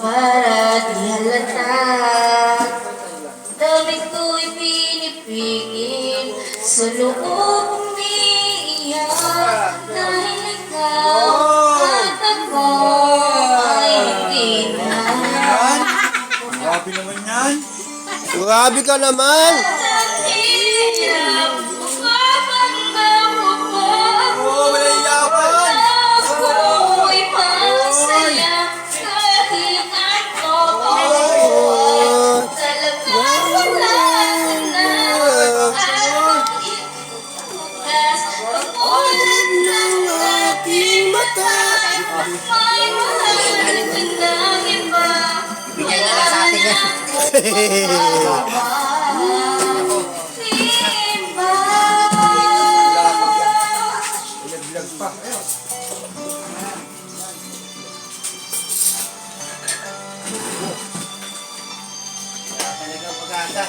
para di halata. Damit ko'y pinipigil sa loob umiiyak dahil ikaw at ako ay hindi na. Grabe naman yan. Grabe ka naman! Ang hirap mapapanggaw mo. Oo, wala iyakan. Ako'y masaya kahit ako talagang wala na. At ibukas pag-ulan ng aking mata. May mahal ka ng iba. Bigay na lang sa atin yan. Bilag pa. Talagang pag-asa.